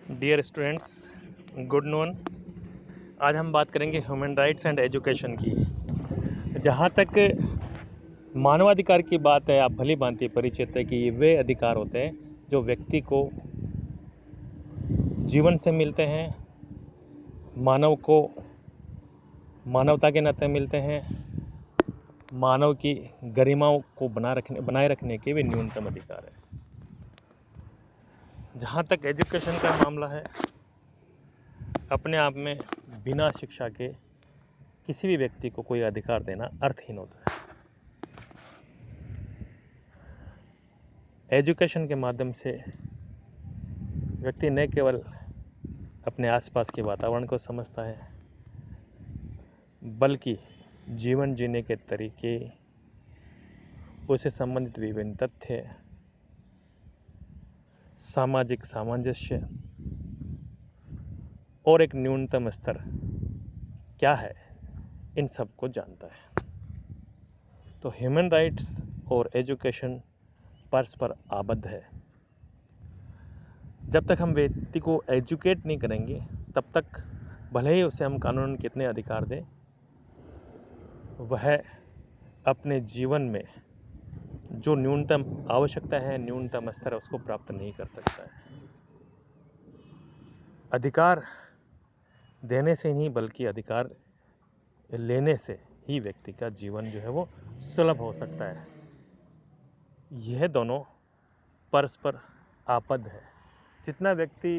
Dear students, good noon. आज हम बात करेंगे ह्यूमन राइट्स एंड एजुकेशन की। जहाँ तक मानवाधिकार की बात है, आप भली भांति परिचित है कि ये वे अधिकार होते हैं जो व्यक्ति को जीवन से मिलते हैं, मानव को मानवता के नाते मिलते हैं, मानव की गरिमाओं को बनाए रखने के भी न्यूनतम अधिकार है। जहाँ तक एजुकेशन का मामला है, अपने आप में बिना शिक्षा के किसी भी व्यक्ति को कोई अधिकार देना अर्थहीन होता है। एजुकेशन के माध्यम से व्यक्ति न केवल अपने आसपास के वातावरण को समझता है, बल्कि जीवन जीने के तरीके, उससे संबंधित विभिन्न तथ्य, सामाजिक सामंजस्य और एक न्यूनतम स्तर क्या है, इन सब को जानता है। तो ह्यूमन राइट्स और एजुकेशन परस्पर आबद्ध है। जब तक हम व्यक्ति को एजुकेट नहीं करेंगे, तब तक भले ही उसे हम कानून कितने अधिकार दें, वह अपने जीवन में जो न्यूनतम आवश्यकता है, न्यूनतम स्तर उसको प्राप्त नहीं कर सकता है। अधिकार देने से नहीं, बल्कि अधिकार लेने से ही व्यक्ति का जीवन जो है वो सुलभ हो सकता है। यह दोनों परस्पर आबद्ध है। जितना व्यक्ति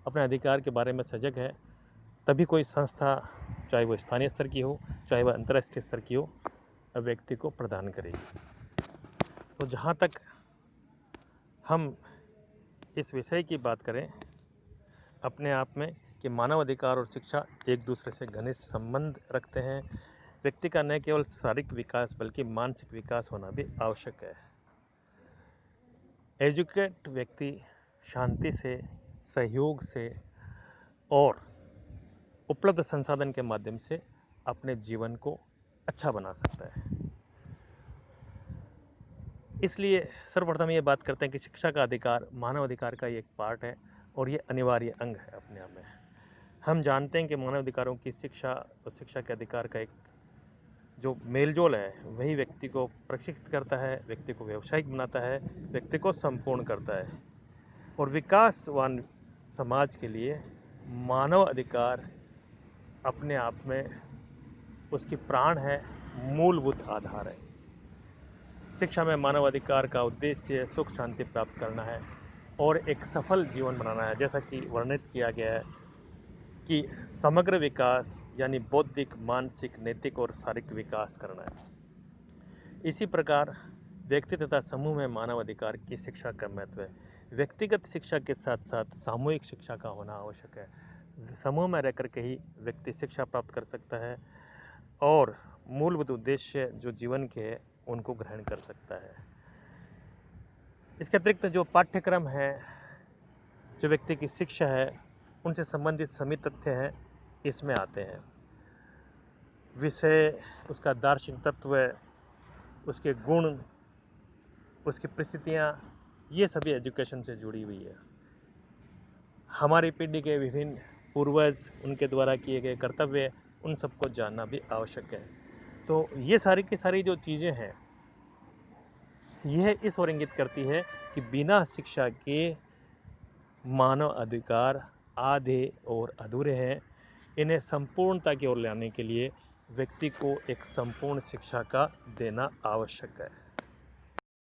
अपने अधिकार के बारे में सजग है, तभी कोई संस्था, चाहे वो स्थानीय स्तर की हो, चाहे वह अंतर्राष्ट्रीय स्तर की हो, व्यक्ति को प्रदान करेगी। तो जहाँ तक हम इस विषय की बात करें अपने आप में कि मानव अधिकार और शिक्षा एक दूसरे से घनिष्ठ संबंध रखते हैं। व्यक्ति का न केवल शारीरिक विकास बल्कि मानसिक विकास होना भी आवश्यक है। एजुकेट व्यक्ति शांति से, सहयोग से और उपलब्ध संसाधन के माध्यम से अपने जीवन को अच्छा बना सकता है। इसलिए सर्वप्रथम ये बात करते हैं कि शिक्षा का अधिकार मानव अधिकार का एक पार्ट है और ये अनिवार्य अंग है अपने आप में। हम जानते हैं कि मानव अधिकारों की शिक्षा और शिक्षा के अधिकार का एक जो मेलजोल है, वही व्यक्ति को प्रशिक्षित करता है, व्यक्ति को व्यावसायिक बनाता है, व्यक्ति को संपूर्ण करता है। और विकासवान समाज के लिए मानव अधिकार अपने आप में उसकी प्राण है, मूलभूत आधार है। शिक्षा में मानव अधिकार का उद्देश्य सुख शांति प्राप्त करना है और एक सफल जीवन बनाना है। जैसा कि वर्णित किया गया है कि समग्र विकास यानी बौद्धिक, मानसिक, नैतिक और शारीरिक विकास करना है। इसी प्रकार व्यक्ति तथा समूह में मानव अधिकार की शिक्षा का महत्व है। व्यक्तिगत शिक्षा के साथ साथ सामूहिक शिक्षा का होना आवश्यक है। समूह में रह करके ही व्यक्ति शिक्षा प्राप्त कर सकता है और मूलभूत उद्देश्य जो जीवन के है उनको ग्रहण कर सकता है। इसके अतिरिक्त जो पाठ्यक्रम है, जो व्यक्ति की शिक्षा है, उनसे संबंधित सभी तथ्य हैं इसमें आते हैं। विषय, उसका दार्शनिक तत्व, उसके गुण, उसकी परिस्थितियाँ, ये सभी एजुकेशन से जुड़ी हुई है। हमारी पीढ़ी के विभिन्न पूर्वज, उनके द्वारा किए गए कर्तव्य, उन सबको जानना भी आवश्यक है। तो ये सारी की सारी जो चीज़ें हैं, यह इस ओर इंगित करती है कि बिना शिक्षा के मानव अधिकार आधे और अधूरे हैं। इन्हें संपूर्णता की ओर लाने के लिए व्यक्ति को एक संपूर्ण शिक्षा का देना आवश्यक है।